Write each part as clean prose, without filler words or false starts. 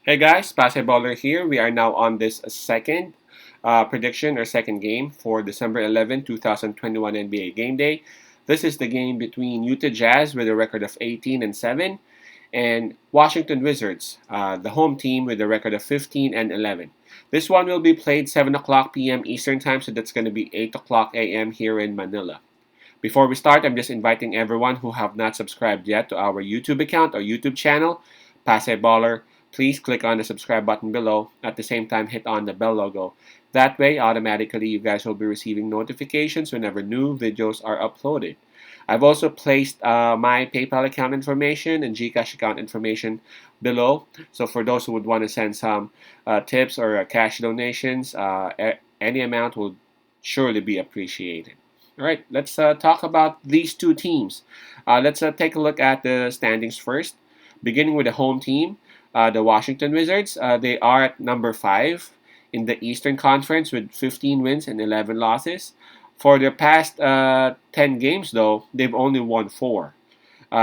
Hey guys, Basketballer here. We are now on this second prediction or second game for December 11, 2021 NBA Game Day. This is the game between Utah Jazz with a record of 18 and 7 and Washington Wizards, the home team with a record of 15 and 11. This one will be played 7 o'clock p.m. Eastern Time, so that's going to be 8 o'clock a.m. here in Manila. Before we start, I'm just inviting everyone who have not subscribed yet to our YouTube account or YouTube channel, Pase Baller. Please click on the subscribe button below. At the same time, hit on the bell logo. That way, automatically, you guys will be receiving notifications whenever new videos are uploaded. I've also placed my PayPal account information and Gcash account information below. So for those who would want to send some tips or cash donations, any amount will surely be appreciated. All right, let's talk about these two teams. Let's take a look at the standings first. Beginning with the home team, the Washington Wizards. They are at number 5 in the Eastern Conference with 15 wins and 11 losses. For their past 10 games, though, they've only won 4.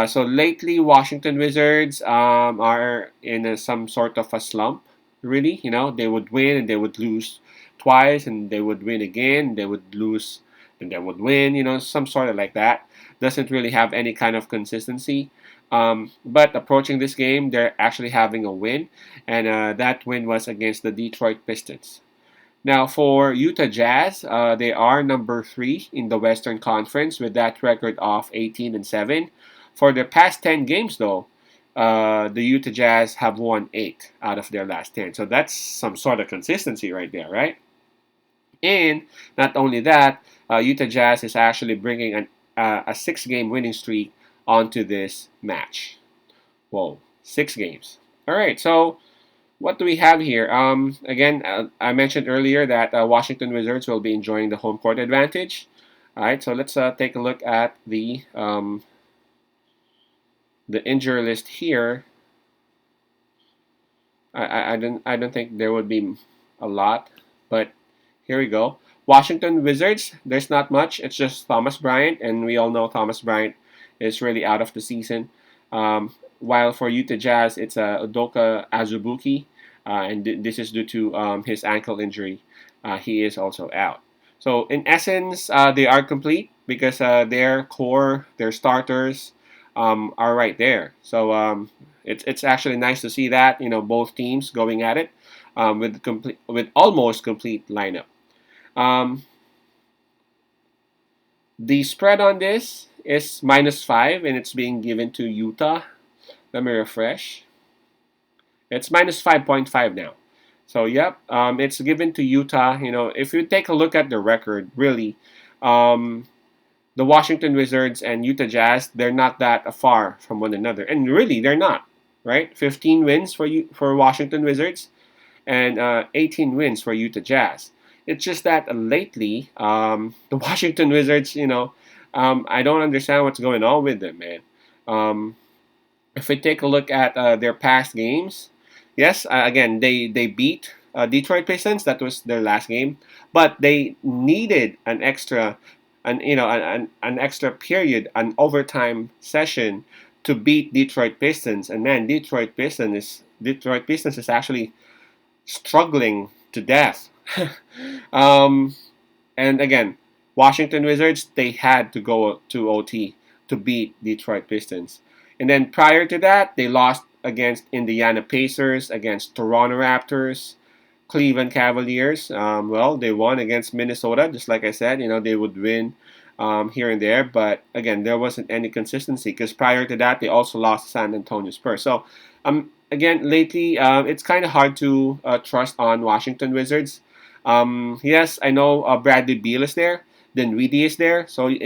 So lately, Washington Wizards are in some sort of a slump, really. You know, they would win and they would lose twice, and they would win again, they would lose, and they would win, some sort of like that. Doesn't really have any kind of consistency. But approaching this game, they're actually having a win, and that win was against the Detroit Pistons. Now, for Utah Jazz, they are number 3 in the Western Conference with that record of 18 and 7. For their past 10 games, though, the Utah Jazz have won 8 out of their last 10. So that's some sort of consistency right there, right? And not only that, Utah Jazz is actually bringing a 6-game winning streak onto this match. Whoa, 6 games. All right, so what do we have here? Again, I mentioned earlier that Washington Wizards will be enjoying the home court advantage. All right, so let's take a look at the injury list here. I don't think there would be a lot, but here we go. Washington Wizards. There's not much. It's just Thomas Bryant, and we all know Thomas Bryant is really out of the season. While for Utah Jazz, it's Udoka Azubuike, and this is due to his ankle injury. He is also out. So in essence, they are complete because their core, their starters, are right there. So it's actually nice to see that both teams going at it with almost complete lineup. Um, the spread on this is -5, and it's being given to Utah. Let me refresh. It's -5.5 now. So yep, it's given to Utah. If you take a look at the record, really, um, the Washington Wizards and Utah Jazz, they're not that far from one another, and really, they're not. Right, 15 wins for Washington Wizards, and 18 wins for Utah Jazz. It's just that lately, the Washington Wizards, I don't understand what's going on with them, man. Um, if we take a look at their past games, yes, again they beat Detroit Pistons. That was their last game, but they needed an extra period, an overtime session to beat Detroit Pistons, and man, Detroit Pistons is actually struggling to death. um, and again, Washington Wizards, they had to go to OT to beat Detroit Pistons. And then prior to that, they lost against Indiana Pacers, against Toronto Raptors, Cleveland Cavaliers. Well, they won against Minnesota, just like I said. They would win here and there, but again, there wasn't any consistency because prior to that, they also lost to San Antonio Spurs. So, again, lately, it's kind of hard to trust on Washington Wizards. Yes, I know Bradley Beal is there, Dinwiddie is there, so he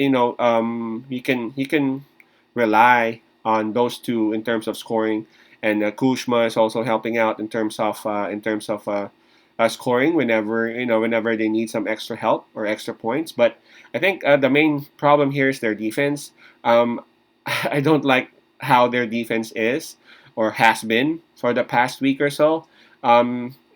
can rely on those two in terms of scoring, and Kuzma is also helping out in terms of scoring whenever they need some extra help or extra points. But I think the main problem here is their defense. I don't like how their defense is or has been for the past week or so.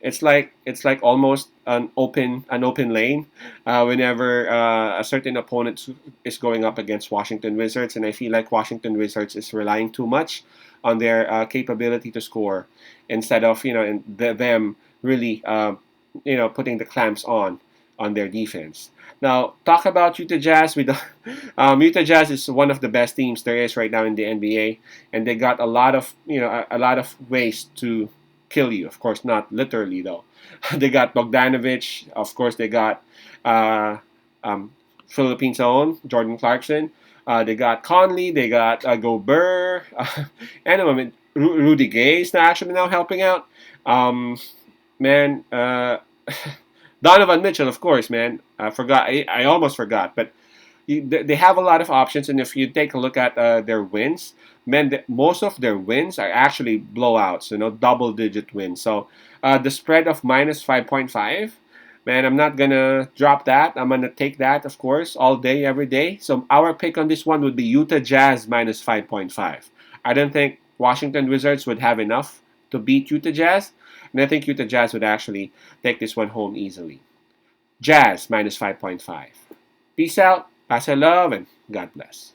It's like almost an open lane whenever a certain opponent is going up against Washington Wizards, and I feel like Washington Wizards is relying too much on their capability to score instead of them really putting the clamps on their defense. Now, talk about Utah Jazz. Utah Jazz is one of the best teams there is right now in the NBA, and they got a lot of a lot of ways to kill you. Of course, not literally though. They got Bogdanovich. Of course, they got uh, Philippines' own Jordan Clarkson. They got Conley. They got Gobert. And I mean, Rudy Gay is actually now helping out. Um, man. Donovan Mitchell, of course, man. I forgot. I almost forgot. But they have a lot of options, and if you take a look at their wins, man, most of their wins are actually blowouts. Double-digit wins. So the spread of -5.5, man, I'm not gonna drop that. I'm gonna take that, of course, all day, every day. So our pick on this one would be Utah Jazz -5.5. I don't think Washington Wizards would have enough to beat Utah Jazz, and I think Utah Jazz would actually take this one home easily. Jazz -5.5. Peace out, pass your love, and God bless.